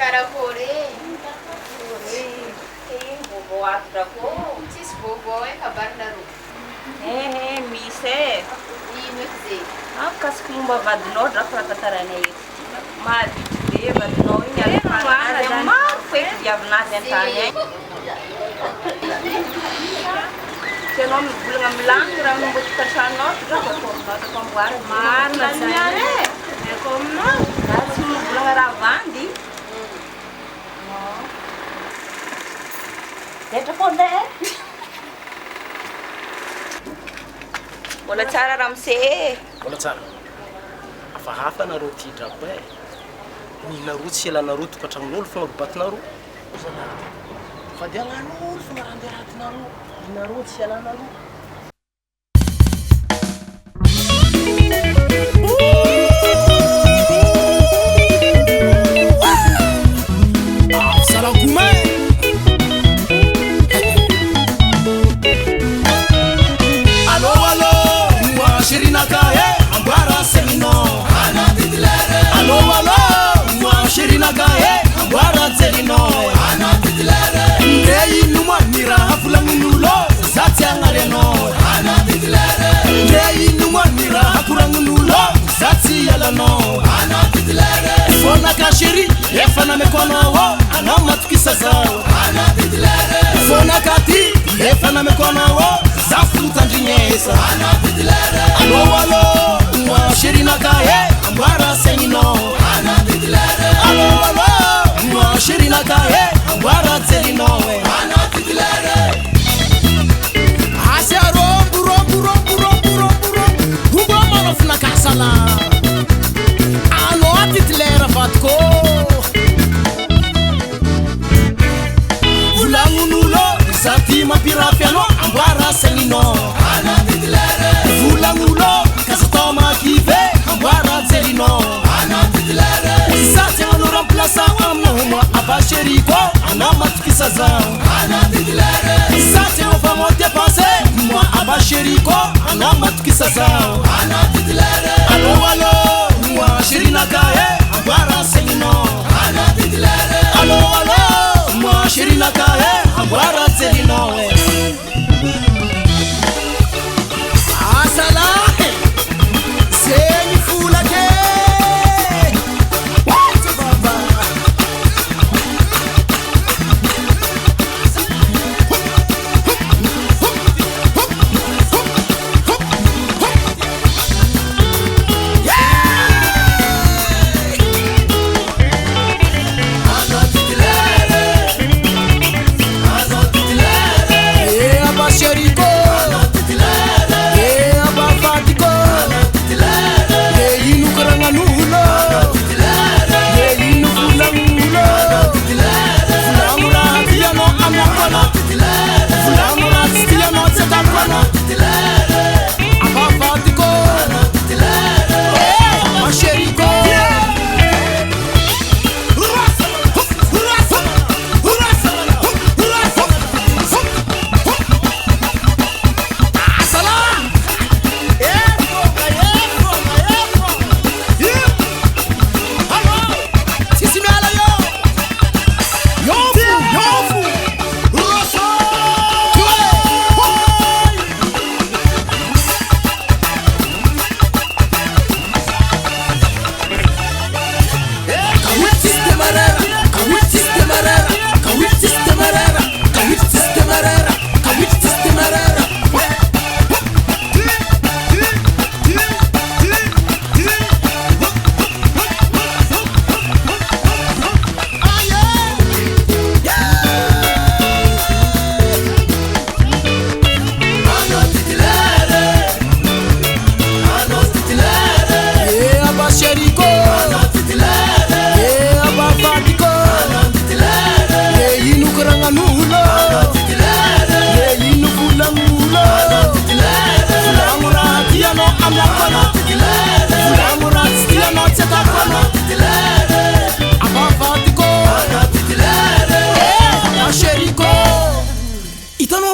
Karakory Vovô ato daholo. tsisy vaovao e kabarinareo Misy e. ino eky zay Mikasiky momba vadinao drako raha tantaranay eto. Mahavitry be vadinao iny alefanazy maro feky diavinazy an-tany any. Tianao mivolagna milangy raha nombo tokantranoao drako ataonao tamboary marina zany e. Meko aminao. Raha tsy mivolagna raha vandy. Letra foana e. Mbola tsara Ramse e. Mbola tsara. Hafahafa nareo ty drako e. Ninareo tsy elanareo tokantranon'olo fogna robatinareo. Fady agnan'olo fogna raha andeha ratinareo. Ninareo tsy elanareo. Fona kashiri efana mekonawo anamatukisa zao Fona kati efana mekonawo zafuta njinyesa Alo alo mwa shiri nakaye ambara senino Alo alo mwa shiri nakaye ambara zelino Asia rombu rombu rombu rombu rombu rombu Hugo manofuna kasala Titlera vatko Vulangunulo Zati mapirafiano Ambara selino Vulangulo Kasatoma kive Ambara zelino Zati anu remplaça Amnohuma abasheriko Anamatukisa zao Zati anu vamos dépasser Moi abasheriko Anamatukisa zao Alo alo Moi shirina kae Ambara selino Alo alo Moi shirina kae Ambara selino Asala Seni fula ke What's baba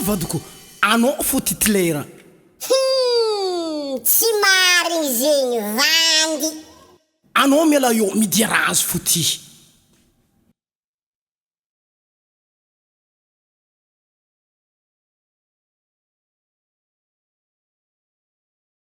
vadiko anao fo titlera tsy marigny zegny vandy anao miala io midia raha azy fo ty